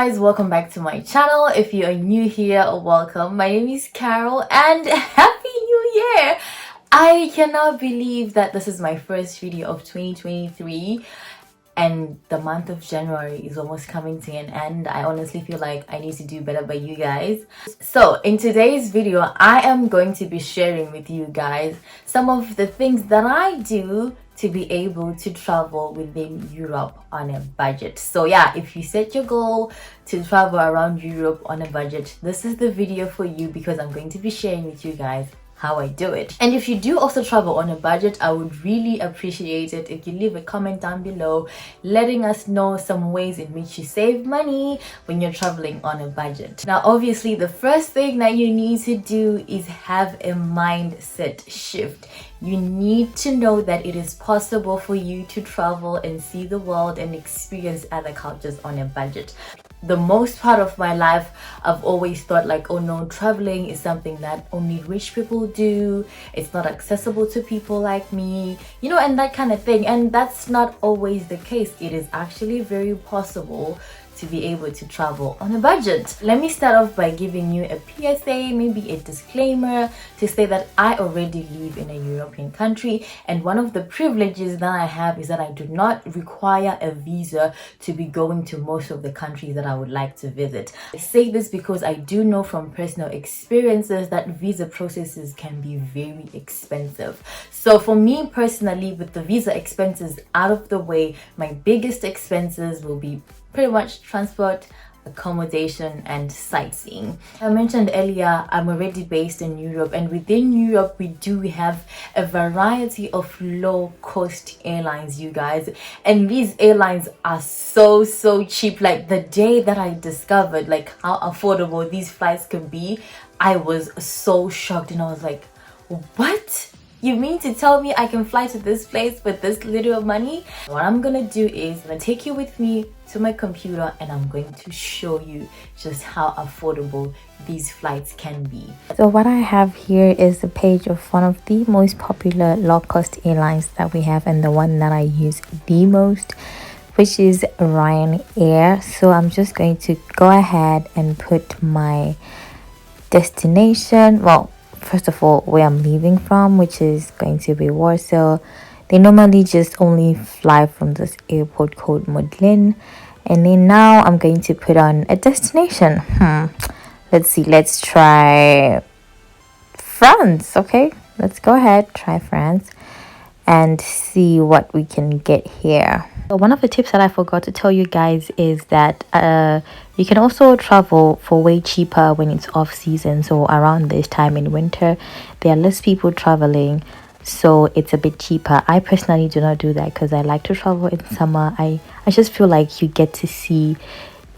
guys, welcome back to my channel. If you are new here, welcome. My name is Carol and happy new year. I cannot believe that this is my first video of 2023 and the month of January is almost coming to an end. I honestly feel like I need to do better by you guys. So in today's video, I am going to be sharing with you guys some of the things that I do to be able to travel within Europe on a budget. So yeah, if you set your goal to travel around Europe on a budget, this is the video for you because I'm going to be sharing with you guys how I do it. And if you do also travel on a budget, I would really appreciate it if you leave a comment down below letting us know some ways in which you save money when you're traveling on a budget. Now obviously the first thing that you need to do is have a mindset shift. You need to know that it is possible for you to travel and see the world and experience other cultures on a budget. The most part of my life, I've always thought like, oh no, traveling is something that only rich people do. It's not accessible to people like me, you know, and that kind of thing. And that's not always the case. It is actually very possible to be able to travel on a budget. Let me start off by giving you a PSA, maybe a disclaimer to say that I already live in a European country, and one of the privileges that I have is that I do not require a visa to be going to most of the countries that I would like to visit. I say this because I do know from personal experiences that visa processes can be very expensive. So for me personally, with the visa expenses out of the way, my biggest expenses will be pretty much transport, accommodation, and sightseeing. I mentioned earlier, I'm already based in Europe, and within Europe we do have a variety of low-cost airlines, you guys, and these airlines are so cheap. Like the day that I discovered like how affordable these flights can be, I was so shocked and I was like, what? You mean to tell me I can fly to this place with this little money? What I'm gonna do is I'm gonna take you with me to my computer and I'm going to show you just how affordable these flights can be. So what I have here is the page of one of the most popular low-cost airlines that we have, and the one that I use the most, which is Ryanair. So I'm just going to go ahead and put my destination, well, first of all, where I'm leaving from, which is going to be Warsaw. They normally just only fly from this airport called Modlin. And then now I'm going to put on a destination. Let's see, let's try France. Okay, let's go ahead, try France and see what we can get here. So one of the tips that I forgot to tell you guys is that you can also travel for way cheaper when it's off season. So around this time in winter, there are less people traveling, so it's a bit cheaper. I personally do not do that because I like to travel in summer. I just feel like you get to see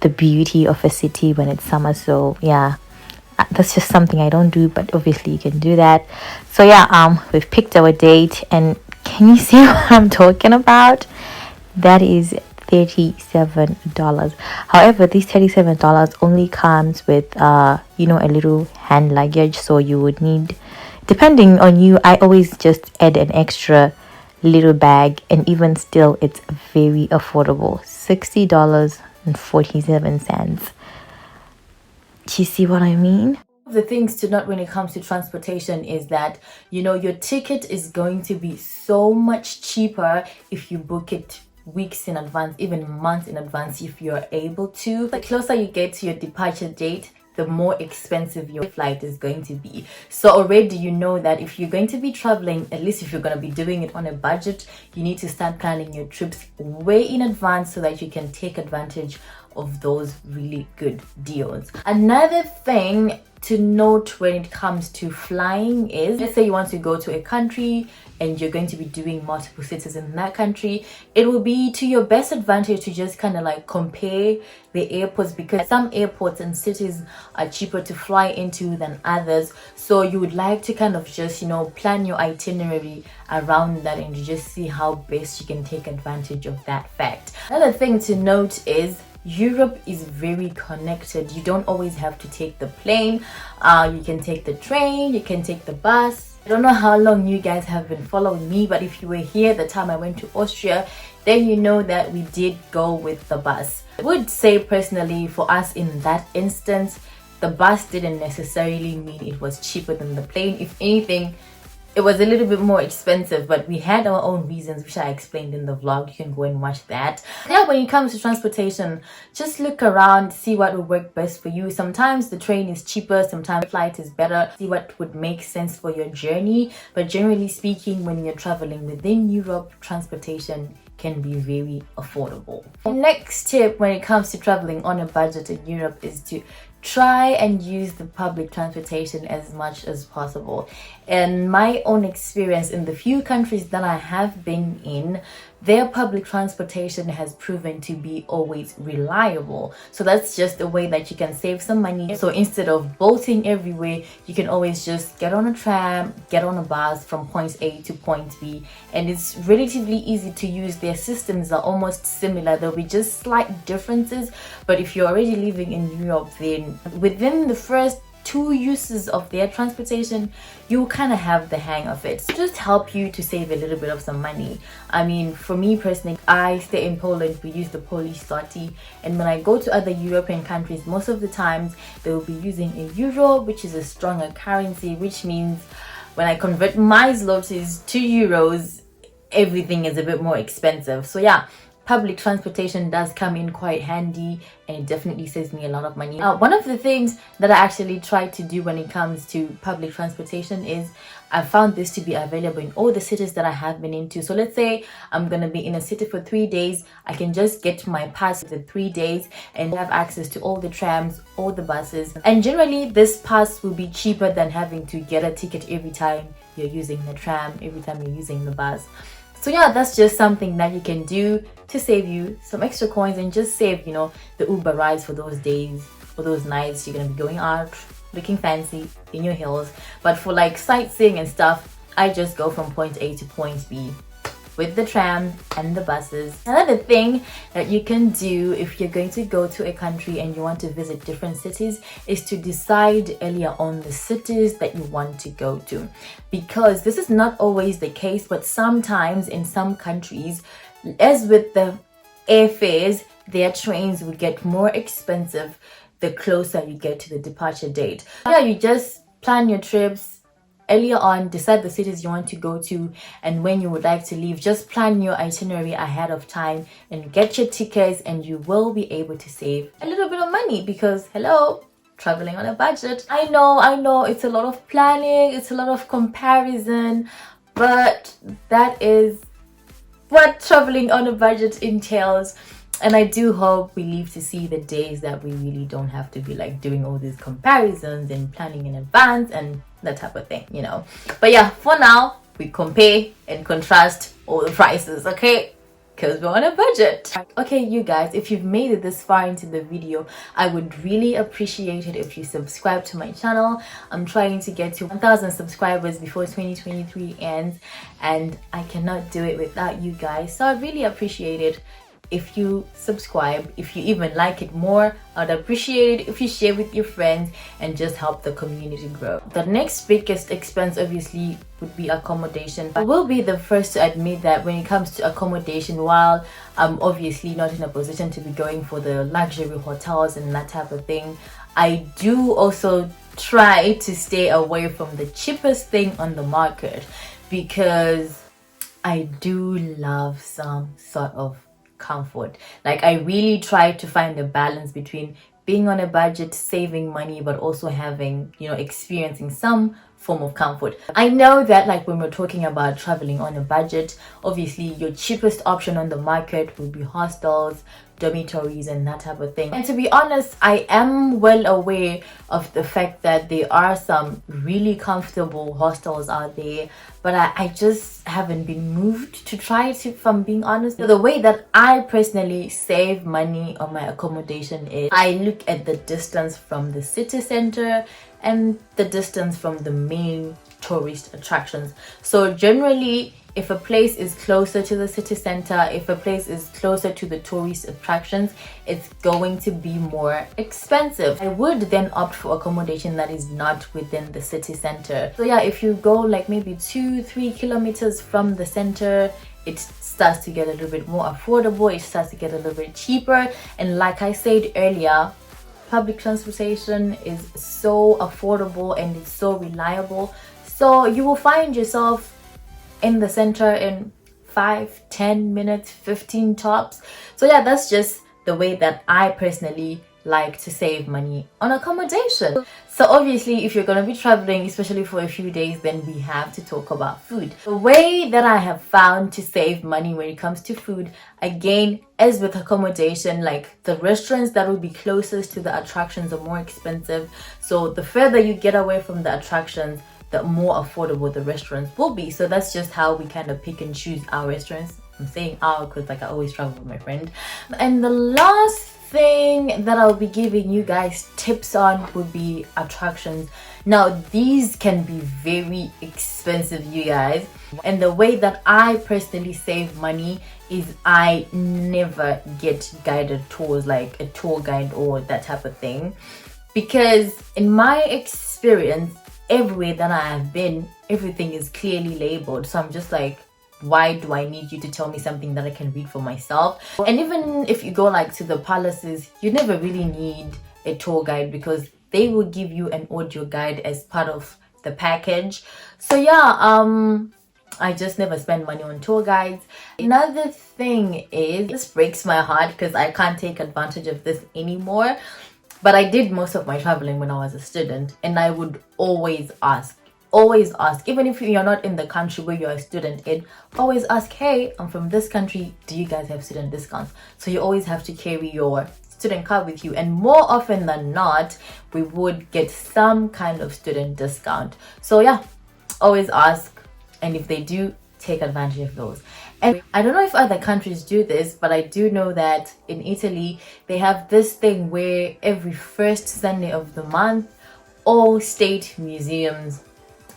the beauty of a city when it's summer. So yeah, that's just something I don't do, but obviously you can do that. So yeah, we've picked our date, and can you see what I'm talking about? That is $37. However, these $37 only comes with you know, a little hand luggage. So you would need, depending on you, I always just add an extra little bag, and even still it's very affordable. $60.47. Do you see what I mean? The things to note when it comes to transportation is that, you know, your ticket is going to be so much cheaper if you book it weeks in advance, even months in advance if you're able to. The closer you get to your departure date, the more expensive your flight is going to be. So already you know that if you're going to be traveling, at least if you're going to be doing it on a budget, you need to start planning your trips way in advance so that you can take advantage of those really good deals. Another thing to note when it comes to flying is, let's say you want to go to a country and you're going to be doing multiple cities in that country, it will be to your best advantage to just kind of like compare the airports, because some airports and cities are cheaper to fly into than others. So you would like to kind of just, you know, plan your itinerary around that and just see how best you can take advantage of that fact. Another thing to note is Europe is very connected. You don't always have to take the plane. You can take the train, you can take the bus. I don't know how long you guys have been following me, but if you were here the time I went to Austria, then you know that we did go with the bus. I would say personally for us in that instance, the bus didn't necessarily mean it was cheaper than the plane. If anything, it was a little bit more expensive, but we had our own reasons, which I explained in the vlog. You can go and watch that. Yeah, when it comes to transportation, just look around, see what will work best for you. Sometimes the train is cheaper, sometimes flight is better. See what would make sense for your journey. But generally speaking, when you're traveling within Europe, transportation can be very affordable. The next tip when it comes to traveling on a budget in Europe is to try and use the public transportation as much as possible. In my own experience, in the few countries that I have been in, their public transportation has proven to be always reliable. So that's just a way that you can save some money. So instead of bolting everywhere, you can always just get on a tram, get on a bus from point A to point B, and it's relatively easy to use. Their systems are almost similar. There'll be just slight differences, but if you're already living in Europe, then within the first 2 uses of their transportation, you kind of have the hang of it. So just help you to save a little bit of some money. I mean, for me personally, I stay in Poland. We use the Polish zloty, and when I go to other European countries, most of the times they will be using a euro, which is a stronger currency, which means when I convert my zlotys to euros, everything is a bit more expensive. So yeah, public transportation does come in quite handy, and it definitely saves me a lot of money. One of the things that I actually try to do when it comes to public transportation is I found this to be available in all the cities that I have been into. So let's say I'm gonna be in a city for 3 days, I can just get my pass for the 3 days and have access to all the trams, all the buses, and generally this pass will be cheaper than having to get a ticket every time you're using the tram, every time you're using the bus. So yeah, that's just something that you can do to save you some extra coins and just save, you know, the Uber rides for those days, for those nights you're gonna be going out looking fancy in your heels. But for like sightseeing and stuff, I just go from point A to point B with the tram and the buses. Another thing that you can do if you're going to go to a country and you want to visit different cities is to decide earlier on the cities that you want to go to, because this is not always the case, but sometimes in some countries, as with the airfares, their trains will get more expensive the closer you get to the departure date. Yeah, you just plan your trips earlier on, decide the cities you want to go to and when you would like to leave. Just plan your itinerary ahead of time and get your tickets, and you will be able to save a little bit of money, because hello, traveling on a budget. I know it's a lot of planning, it's a lot of comparison, but that is what traveling on a budget entails. And I do hope we live to see the days that we really don't have to be like doing all these comparisons and planning in advance and that type of thing, you know. But yeah, for now, we compare and contrast all the prices, okay? Because we're on a budget. Okay, you guys, if you've made it this far into the video, I would really appreciate it if you subscribe to my channel. I'm trying to get to 1,000 subscribers before 2023 ends, and I cannot do it without you guys. So I really appreciate it if you subscribe. If you even like it more, I'd appreciate it if you share with your friends and just help the community grow. The next biggest expense obviously would be accommodation. I will be the first to admit that when it comes to accommodation, while I'm obviously not in a position to be going for the luxury hotels and that type of thing, I do also try to stay away from the cheapest thing on the market, because I do love some sort of comfort. Like, I really try to find a balance between being on a budget, saving money, but also having, you know, experiencing some form of comfort. I know that like when we're talking about traveling on a budget, obviously your cheapest option on the market would be hostels, dormitories and that type of thing. And to be honest, I am well aware of the fact that there are some really comfortable hostels out there, but I just haven't been moved to try it, if I'm being honest. So the way that I personally save money on my accommodation is I look at the distance from the city center and the distance from the main tourist attractions. So generally, if a place is closer to the city center, if a place is closer to the tourist attractions, it's going to be more expensive. I would then opt for accommodation that is not within the city center. So yeah, if you go like maybe 2-3 kilometers from the center, it starts to get a little bit more affordable, it starts to get a little bit cheaper. And like I said earlier, public transportation is so affordable and it's so reliable, so you will find yourself in the center in 5-10 minutes, 15 tops. So yeah, that's just the way that I personally like to save money on accommodation. So obviously, if you're going to be traveling, especially for a few days, then we have to talk about food. The way that I have found to save money when it comes to food, again, as with accommodation, like the restaurants that will be closest to the attractions are more expensive. So the further you get away from the attractions, the more affordable the restaurants will be. So that's just how we kind of pick and choose our restaurants. I'm saying our because like I always travel with my friend. And the last thing that I'll be giving you guys tips on would be attractions. Now these can be very expensive, you guys, and the way that I personally save money is I never get guided tours, like a tour guide or that type of thing, because in my experience, everywhere that I have been, everything is clearly labeled. So I'm just like, why do I need you to tell me something that I can read for myself? And even if you go like to the palaces, you never really need a tour guide because they will give you an audio guide as part of the package. So yeah, I just never spend money on tour guides. Another thing is, this breaks my heart because I can't take advantage of this anymore, but I did most of my traveling when I was a student, and I would always ask, even if you're not in the country where you're a student in, always ask, hey, I'm from this country, do you guys have student discounts? So you always have to carry your student card with you, and more often than not, we would get some kind of student discount. So yeah, always ask, and if they do, take advantage of those. And I don't know if other countries do this, but I do know that in Italy, they have this thing where every first Sunday of the month, all state museums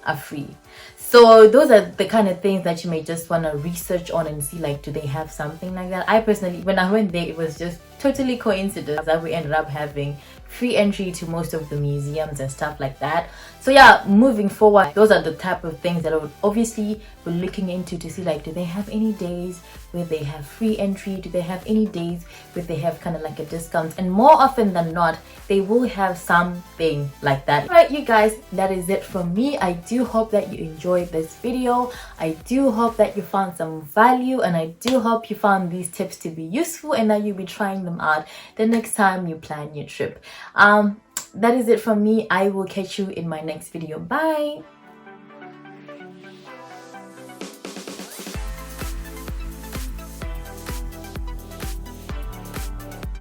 are free. So those are the kind of things that you may just want to research on and see, like, do they have something like that? I personally, when I went there, it was just totally coincidence that we ended up having free entry to most of the museums and stuff like that. So yeah, moving forward, those are the type of things that I would obviously be looking into to see, like, do they have any days where they have free entry? Do they have any days where they have kind of like a discount? And more often than not, they will have something like that. All right, you guys, that is it from me. I do hope that you enjoyed this video. I do hope that you found some value, and I do hope you found these tips to be useful and that you'll be trying them out the next time you plan your trip. That is it from me. I will catch you in my next video. Bye.